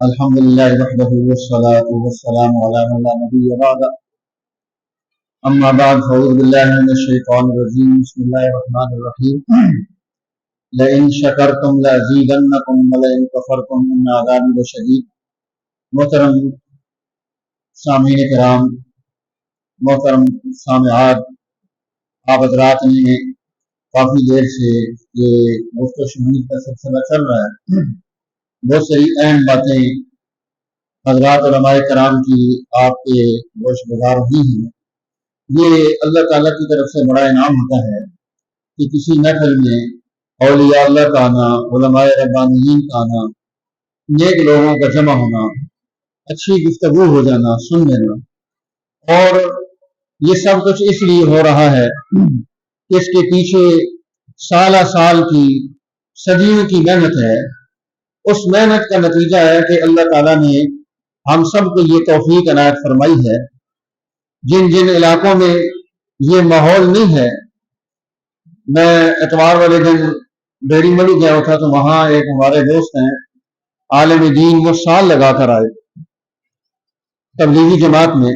الحمد لله وحده والصلاة والسلام على من لا نبي بعد. أما بعد فأعوذ بالله من الشيطان الرجيم. بسم الله الرحمن الرحيم. لئن شكرتم لأزيدنكم ولئن كفرتم إن عذابي لشديد. محترم سامعین کرام، محترم سامعات، آپ حضرات نے کافی دیر سے یہ گفت و شنید کا سلسلہ چل رہا ہے. بہت ساری اہم باتیں حضرات علماء کرام کی آپ کے گوش گزار ہوئی ہیں. یہ اللہ تعالیٰ کی طرف سے بڑا انعام ہوتا ہے کہ کسی محفل میں اولیاء اللہ کا آنا، علماء ربانیین کا آنا، نیک لوگوں کا جمع ہونا، اچھی گفتگو ہو جانا، سن لینا، اور یہ سب کچھ اس لیے ہو رہا ہے کہ اس کے پیچھے سالہ سال کی صدیوں کی محنت ہے. اس محنت کا نتیجہ ہے کہ اللہ تعالیٰ نے ہم سب کو یہ توفیق عنایت فرمائی ہے. جن جن علاقوں میں یہ ماحول نہیں ہے، میں اتوار والے دن ڈیری ملی گیا تھا تو وہاں ایک ہمارے دوست ہیں عالم دین، وہ سال لگا کر آئے تبلیغی جماعت میں.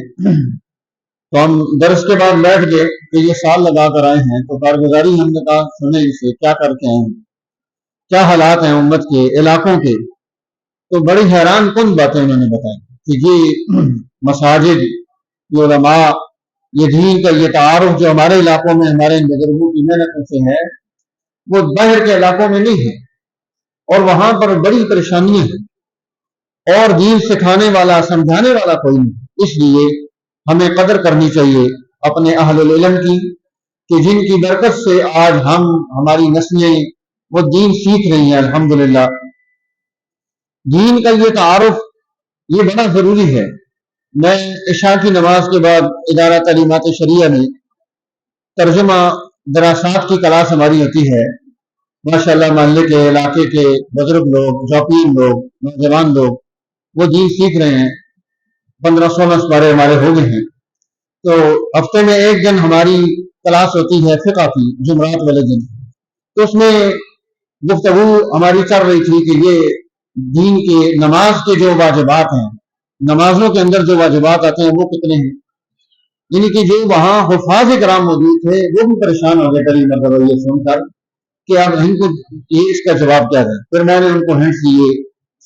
تو ہم درس کے بعد بیٹھ گئے کہ یہ سال لگا کر آئے ہیں، تو کارگزاری ہم نے کہا سنیں اسے کیا کر کے آئے ہیں، کیا حالات ہیں امت کے، علاقوں کے. تو بڑی حیران کن باتیں انہوں نے بتائی کہ یہ مساجد، یہ علماء، یہ دین کا یہ تعارف جو ہمارے علاقوں میں ہمارے بزرگوں کی محنتوں سے ہے، وہ باہر کے علاقوں میں نہیں ہے، اور وہاں پر بڑی پریشانیاں ہیں اور دین سکھانے والا، سمجھانے والا کوئی نہیں. اس لیے ہمیں قدر کرنی چاہیے اپنے اہل العلم کی کہ جن کی برکت سے آج ہماری نسلیں وہ دین سیکھ رہی ہیں. الحمدللہ دین کا یہ تعارف یہ بڑا ضروری ہے. میں عشاء کی نماز کے بعد ادارہ تعلیمات شریعہ میں ترجمہ دراسات کی کلاس ہماری ہوتی ہے. ماشاءاللہ محلے کے، علاقے کے بزرگ لوگ، ذوقین لوگ، نوجوان لوگ وہ دین سیکھ رہے ہیں. 15-16 سپارے ہمارے ہو گئے ہیں. تو ہفتے میں ایک دن ہماری کلاس ہوتی ہے فقہ کی، جمعرات والے دن. تو اس میں گفتگو ہماری چل رہی تھی کہ یہ دین کے نماز کے جو واجبات ہیں، نمازوں کے اندر جو واجبات آتے ہیں وہ کتنے ہیں. یعنی کہ جو وہاں حفاظ کرام موجود تھے وہ بھی پریشان ہو گئے پہلی مرتبہ یہ سن کر کہ اب ان کو یہ اس کا جواب کیا ہے. پھر میں نے ان کو ہنٹس دیے،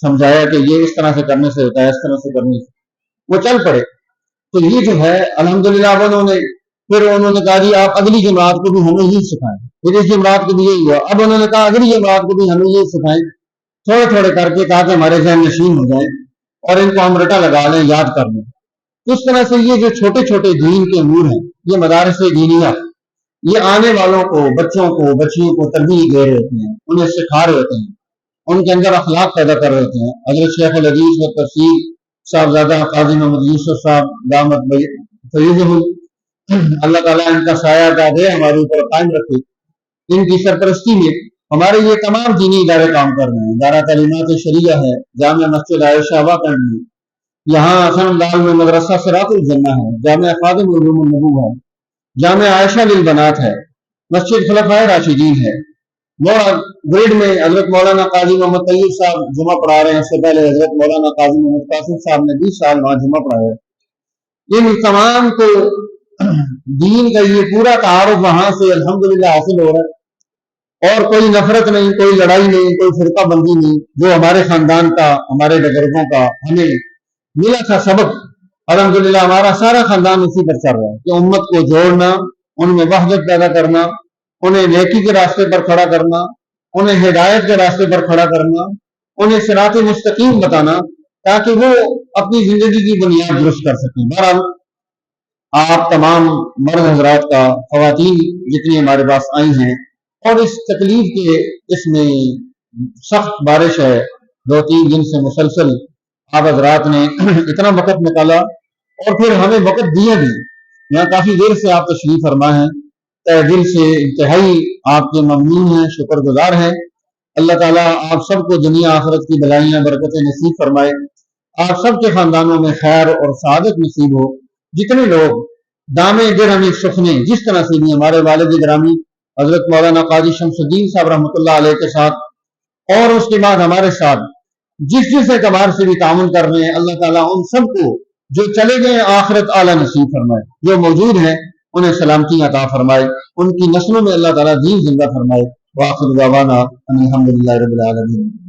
سمجھایا کہ یہ اس طرح سے کرنے سے ہوتا ہے، اس طرح سے کرنے سے. وہ چل پڑے. تو یہ جو ہے الحمدللہ پھر انہوں نے کہا جی آپ اگلی جماعت کو بھی ہمیں یہ سکھائیں. پھر اس جماعت کو بھی یہی ہوا. اب انہوں نے کہا اگلی جماعت کو بھی ہمیں یہ سکھائیں، تھوڑے تھوڑے کر کے تاکہ ہمارے ذہن نشین ہو جائیں اور ان کو ہم رٹا لگا لیں، یاد کر لیں. اس طرح سے یہ جو چھوٹے چھوٹے دین کے امور ہیں، یہ مدارس دینیہ، یہ آنے والوں کو، بچوں کو، بچیوں کو تربیت دے رہے ہوتے ہیں، انہیں سکھا رہے ہوتے ہیں، ان کے اندر اخلاق پیدا کر رہے ہوتے ہیں. حضرت شیخ الحدیث و تفسیر صاحبزادہ قاضی محمد یوسف صاحب دامت فیضہ، اللہ تعالیٰ ان کا سایہ دے ہمارے اوپر قائم رکھے. ان کی سرپرستی میں ہمارے یہ تمام دینی ادارے کام کر رہے ہیں. ادارہ تعلیمات شریعہ ہے، جامع مسجد عائشہ واقعہ ہے، یہاں حسن لال میں مدرسہ صراط الجنہ ہے، جامع خادم علوم النبوہ ہے، جامع عائشہ للبنات ہے، مسجد خلفائے راشدین ہے. گریڈ میں حضرت مولانا قاضی محمد طیب صاحب جمعہ پڑھا رہے ہیں. اس سے پہلے حضرت مولانا قاضی محمد قاسم صاحب نے 20 سال وہاں جمعہ پڑھایا. ان تمام کو دین کا یہ پورا تعارف وہاں سے الحمدللہ حاصل ہو رہا ہے، اور کوئی نفرت نہیں، کوئی لڑائی نہیں، کوئی فرقہ بندی نہیں. جو ہمارے خاندان کا، ہمارے بزرگوں کا ہمیں ملا تھا سبق، الحمدللہ ہمارا سارا خاندان اسی پر چل رہا ہے کہ امت کو جوڑنا، ان میں وحدت پیدا کرنا، انہیں نیکی کے راستے پر کھڑا کرنا، انہیں ہدایت کے راستے پر کھڑا کرنا، انہیں صراط مستقیم بتانا تاکہ وہ اپنی زندگی کی بنیاد درست کر سکیں. بہرحال آپ تمام مرد حضرات کا، خواتین جتنی ہمارے پاس آئی ہیں، اور اس تکلیف کے اس میں سخت بارش ہے 2-3 دن سے مسلسل، آپ حضرات نے اتنا وقت نکالا اور پھر ہمیں وقت دیا بھی. یہاں کافی دیر سے آپ تشریف فرما ہیں، تہ دل سے انتہائی آپ کے ممنون ہیں، شکر گزار ہیں. اللہ تعالیٰ آپ سب کو دنیا آخرت کی بلائیاں برکتیں نصیب فرمائے، آپ سب کے خاندانوں میں خیر اور سعادت نصیب ہو. جتنے لوگ دامے درہمی سخنے جس طرح سے بھی ہمارے والد گرامی حضرت مولانا قاضی شمس الدین صاحب رحمۃ اللہ علیہ کے ساتھ، اور اس کے بعد ہمارے ساتھ جس جس اعتبار سے بھی تعاون کر رہے ہیں، اللہ تعالیٰ ان سب کو جو چلے گئے آخرت اعلیٰ نصیب فرمائے، جو موجود ہیں انہیں سلامتی عطا فرمائے، ان کی نسلوں میں اللہ تعالیٰ دین زندہ فرمائے۔ وآخر دعوانا ان الحمد للہ رب العالمین۔